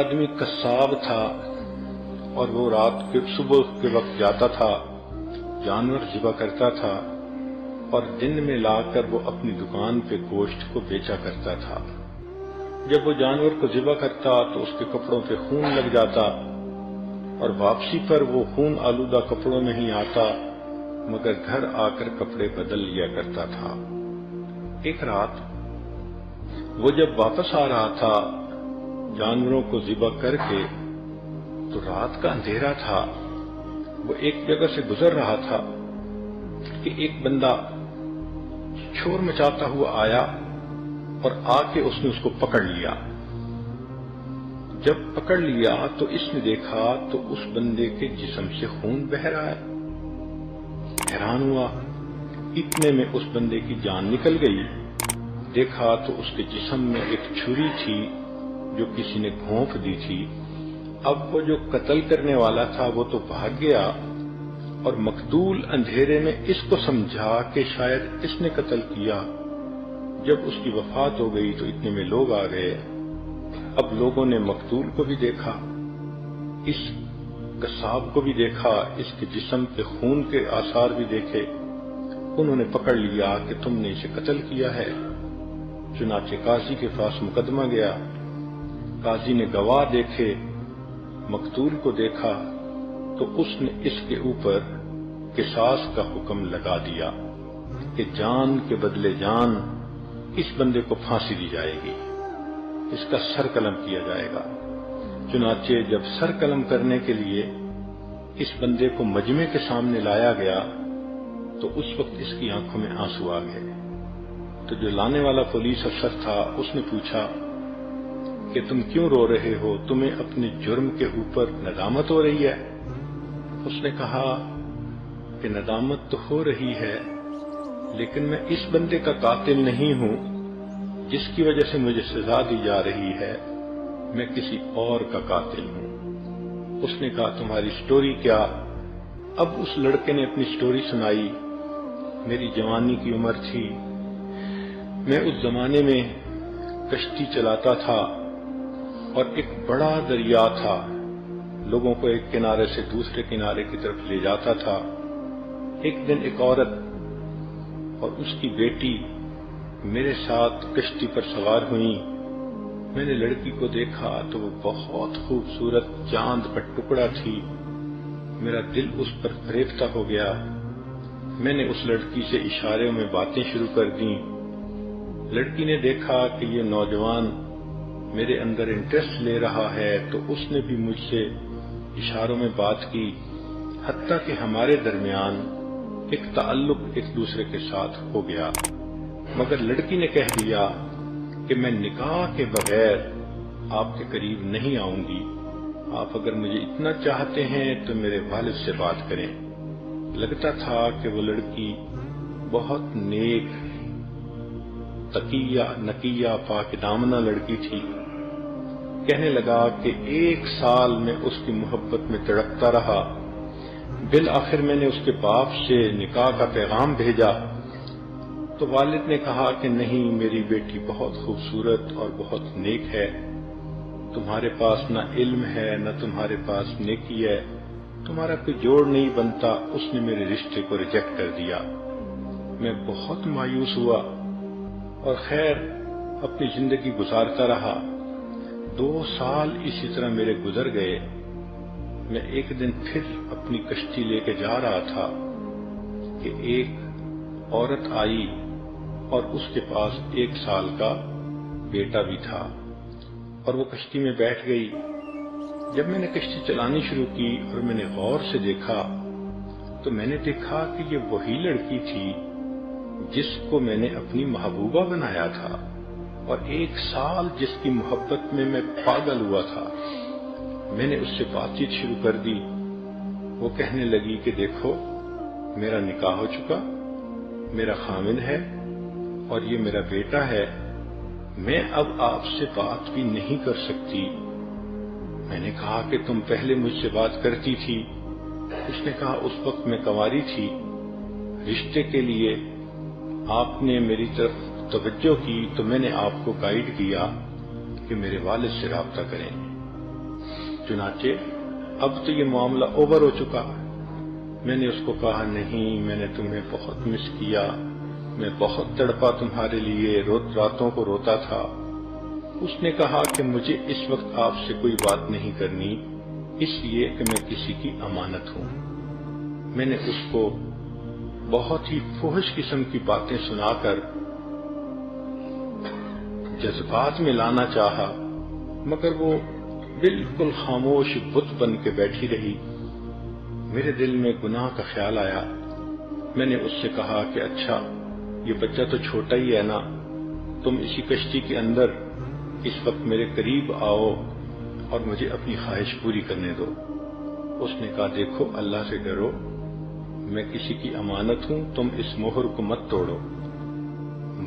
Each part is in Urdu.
آدمی قصاب تھا اور وہ رات کے صبح کے وقت جاتا تھا، جانور ذبح کرتا تھا اور دن میں لا کر وہ اپنی دکان پہ گوشت کو بیچا کرتا تھا۔ جب وہ جانور کو ذبح کرتا تو اس کے کپڑوں پہ خون لگ جاتا اور واپسی پر وہ خون آلودہ کپڑوں میں ہی آتا، مگر گھر آ کر کپڑے بدل لیا کرتا تھا۔ ایک رات وہ جب واپس آ رہا تھا جانوروں کو ذبح کر کے، تو رات کا اندھیرا تھا، وہ ایک جگہ سے گزر رہا تھا کہ ایک بندہ شور مچاتا ہوا آیا اور آ کے اس نے اس کو پکڑ لیا۔ جب پکڑ لیا تو اس نے دیکھا تو اس بندے کے جسم سے خون بہہ رہا ہے۔ حیران ہوا، اتنے میں اس بندے کی جان نکل گئی۔ دیکھا تو اس کے جسم میں ایک چھری تھی جو کسی نے گھونپ دی تھی۔ اب وہ جو قتل کرنے والا تھا وہ تو بھاگ گیا اور مقتول اندھیرے میں اس کو سمجھا کہ شاید اس نے قتل کیا۔ جب اس کی وفات ہو گئی تو اتنے میں لوگ آ گئے۔ اب لوگوں نے مقتول کو بھی دیکھا، اس قصاب کو بھی دیکھا، اس کے جسم پہ خون کے آثار بھی دیکھے۔ انہوں نے پکڑ لیا کہ تم نے اسے قتل کیا ہے۔ چنانچہ قاضی کے پاس مقدمہ گیا، قاضی نے گواہ دیکھے، مقتول کو دیکھا تو اس نے اس کے اوپر قصاص کا حکم لگا دیا کہ جان کے بدلے جان، اس بندے کو پھانسی دی جائے گی، اس کا سر قلم کیا جائے گا۔ چنانچہ جب سر قلم کرنے کے لیے اس بندے کو مجمع کے سامنے لایا گیا تو اس وقت اس کی آنکھوں میں آنسو آ گئے۔ تو جو لانے والا پولیس افسر تھا اس نے پوچھا کہ تم کیوں رو رہے ہو، تمہیں اپنے جرم کے اوپر ندامت ہو رہی ہے؟ اس نے کہا کہ ندامت تو ہو رہی ہے، لیکن میں اس بندے کا قاتل نہیں ہوں جس کی وجہ سے مجھے سزا دی جا رہی ہے، میں کسی اور کا قاتل ہوں۔ اس نے کہا تمہاری سٹوری کیا؟ اب اس لڑکے نے اپنی سٹوری سنائی۔ میری جوانی کی عمر تھی، میں اس زمانے میں کشتی چلاتا تھا اور ایک بڑا دریا تھا، لوگوں کو ایک کنارے سے دوسرے کنارے کی طرف لے جاتا تھا۔ ایک دن ایک عورت اور اس کی بیٹی میرے ساتھ کشتی پر سوار ہوئیں۔ میں نے لڑکی کو دیکھا تو وہ بہت خوبصورت چاند کا ٹکڑا تھی، میرا دل اس پر فریفتہ ہو گیا۔ میں نے اس لڑکی سے اشاروں میں باتیں شروع کر دیں۔ لڑکی نے دیکھا کہ یہ نوجوان میرے اندر انٹرسٹ لے رہا ہے تو اس نے بھی مجھ سے اشاروں میں بات کی، حتیٰ کہ ہمارے درمیان ایک تعلق ایک دوسرے کے ساتھ ہو گیا۔ مگر لڑکی نے کہہ دیا کہ میں نکاح کے بغیر آپ کے قریب نہیں آؤں گی، آپ اگر مجھے اتنا چاہتے ہیں تو میرے والد سے بات کریں۔ لگتا تھا کہ وہ لڑکی بہت نیک، تقیہ نقیہ پاک دامنہ لڑکی تھی۔ کہنے لگا کہ 1 سال میں اس کی محبت میں تڑپتا رہا، بالآخر میں نے اس کے باپ سے نکاح کا پیغام بھیجا تو والد نے کہا کہ نہیں، میری بیٹی بہت خوبصورت اور بہت نیک ہے، تمہارے پاس نہ علم ہے نہ تمہارے پاس نیکی ہے، تمہارا کوئی جوڑ نہیں بنتا۔ اس نے میرے رشتے کو ریجیکٹ کر دیا۔ میں بہت مایوس ہوا اور خیر اپنی زندگی گزارتا رہا۔ 2 سال اسی طرح میرے گزر گئے۔ میں ایک دن پھر اپنی کشتی لے کے جا رہا تھا کہ ایک عورت آئی اور اس کے پاس 1 سال کا بیٹا بھی تھا اور وہ کشتی میں بیٹھ گئی۔ جب میں نے کشتی چلانی شروع کی اور میں نے غور سے دیکھا تو میں نے دیکھا کہ یہ وہی لڑکی تھی جس کو میں نے اپنی محبوبہ بنایا تھا اور 1 سال جس کی محبت میں پاگل ہوا تھا۔ میں نے اس سے بات چیت شروع کر دی۔ وہ کہنے لگی کہ دیکھو، میرا نکاح ہو چکا، میرا خاوند ہے اور یہ میرا بیٹا ہے، میں اب آپ سے بات بھی نہیں کر سکتی۔ میں نے کہا کہ تم پہلے مجھ سے بات کرتی تھی۔ اس نے کہا اس وقت میں کنواری تھی، رشتے کے لیے آپ نے میری طرف توجہ کی تو میں نے آپ کو گائیڈ کیا کہ میرے والد سے رابطہ کریں۔ چنانچہ اب تو یہ معاملہ اوور ہو چکا۔ میں نے اس کو کہا نہیں، میں نے تمہیں بہت مس کیا، میں بہت تڑپا تمہارے لیے، راتوں کو روتا تھا۔ اس نے کہا کہ مجھے اس وقت آپ سے کوئی بات نہیں کرنی، اس لیے کہ میں کسی کی امانت ہوں۔ میں نے اس کو بہت ہی فحش قسم کی باتیں سنا کر جذبات میں لانا چاہا، مگر وہ بالکل خاموش بت بن کے بیٹھی رہی۔ میرے دل میں گناہ کا خیال آیا۔ میں نے اس سے کہا کہ اچھا، یہ بچہ تو چھوٹا ہی ہے نا، تم اسی کشتی کے اندر اس وقت میرے قریب آؤ اور مجھے اپنی خواہش پوری کرنے دو۔ اس نے کہا دیکھو اللہ سے ڈرو، میں کسی کی امانت ہوں، تم اس مہر کو مت توڑو۔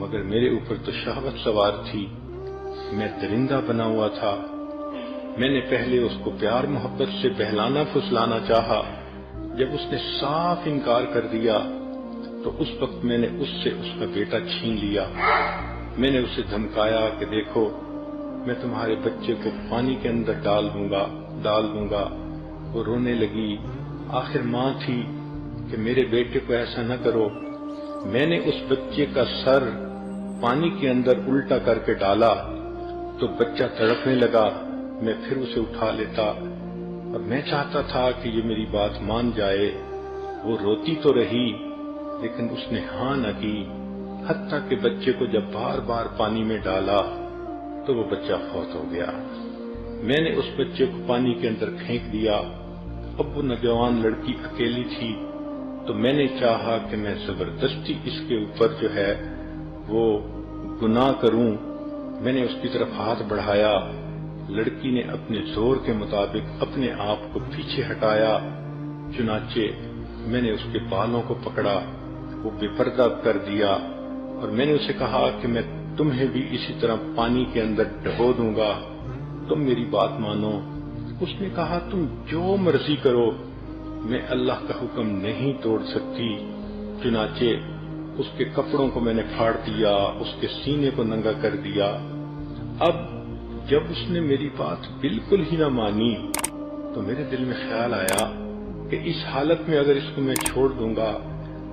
مگر میرے اوپر تو شہوت سوار تھی، میں درندہ بنا ہوا تھا۔ میں نے پہلے اس کو پیار محبت سے بہلانا پھسلانا چاہا، جب اس نے صاف انکار کر دیا تو اس وقت میں نے اس سے اس کا بیٹا چھین لیا۔ میں نے اسے دھمکایا کہ دیکھو میں تمہارے بچے کو پانی کے اندر ڈال دوں گا۔ وہ رونے لگی، آخر ماں تھی کہ میرے بیٹے کو ایسا نہ کرو۔ میں نے اس بچے کا سر پانی کے اندر الٹا کر کے ڈالا تو بچہ تڑپنے لگا، میں پھر اسے اٹھا لیتا اور میں چاہتا تھا کہ یہ میری بات مان جائے۔ وہ روتی تو رہی لیکن اس نے ہاں نہ کی، حتیٰ کہ بچے کو جب بار بار پانی میں ڈالا تو وہ بچہ فوت ہو گیا۔ میں نے اس بچے کو پانی کے اندر پھینک دیا۔ اب وہ نوجوان لڑکی اکیلی تھی تو میں نے چاہا کہ میں زبردستی اس کے اوپر جو ہے وہ گناہ کروں۔ میں نے اس کی طرف ہاتھ بڑھایا، لڑکی نے اپنے زور کے مطابق اپنے آپ کو پیچھے ہٹایا، چنانچہ میں نے اس کے بالوں کو پکڑا، وہ بے پردہ کر دیا اور میں نے اسے کہا کہ میں تمہیں بھی اسی طرح پانی کے اندر ڈبو دوں گا، تم میری بات مانو۔ اس نے کہا تم جو مرضی کرو، میں اللہ کا حکم نہیں توڑ سکتی۔ چنانچہ اس کے کپڑوں کو میں نے پھاڑ دیا، اس کے سینے کو ننگا کر دیا۔ اب جب اس نے میری بات بالکل ہی نہ مانی تو میرے دل میں خیال آیا کہ اس حالت میں اگر اس کو میں چھوڑ دوں گا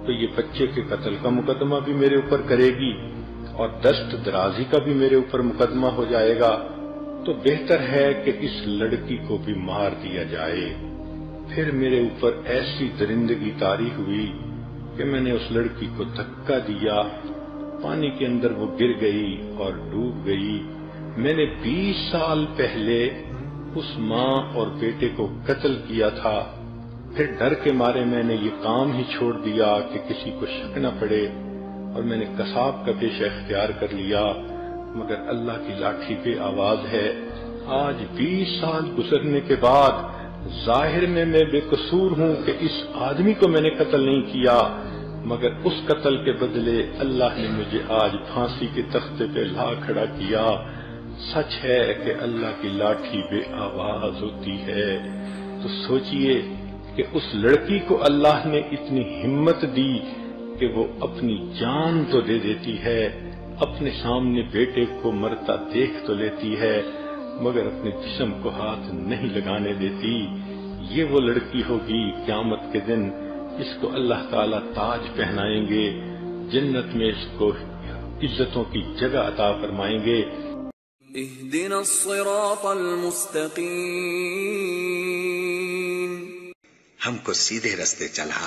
تو یہ بچے کے قتل کا مقدمہ بھی میرے اوپر کرے گی اور دست درازی کا بھی میرے اوپر مقدمہ ہو جائے گا، تو بہتر ہے کہ اس لڑکی کو بھی مار دیا جائے۔ پھر میرے اوپر ایسی درندگی طاری ہوئی کہ میں نے اس لڑکی کو دھکا دیا، پانی کے اندر وہ گر گئی اور ڈوب گئی۔ میں نے 20 سال پہلے اس ماں اور بیٹے کو قتل کیا تھا، پھر ڈر کے مارے میں نے یہ کام ہی چھوڑ دیا کہ کسی کو شک نہ پڑے، اور میں نے قصاب کا پیشہ اختیار کر لیا، مگر اللہ کی لاٹھی پہ آواز ہے۔ آج 20 سال گزرنے کے بعد ظاہر میں بے قصور ہوں کہ اس آدمی کو میں نے قتل نہیں کیا، مگر اس قتل کے بدلے اللہ نے مجھے آج پھانسی کے تختے پہ لا کھڑا کیا۔ سچ ہے کہ اللہ کی لاٹھی بے آواز ہوتی ہے۔ تو سوچئے کہ اس لڑکی کو اللہ نے اتنی ہمت دی کہ وہ اپنی جان تو دے دیتی ہے، اپنے سامنے بیٹے کو مرتا دیکھ تو لیتی ہے، مگر اپنے جسم کو ہاتھ نہیں لگانے دیتی۔ یہ وہ لڑکی ہوگی قیامت کے دن، اس کو اللہ تعالیٰ تاج پہنائیں گے، جنت میں اس کو عزتوں کی جگہ عطا فرمائیں گے۔ اهدنا الصراط المستقیم، ہم کو سیدھے رستے چلا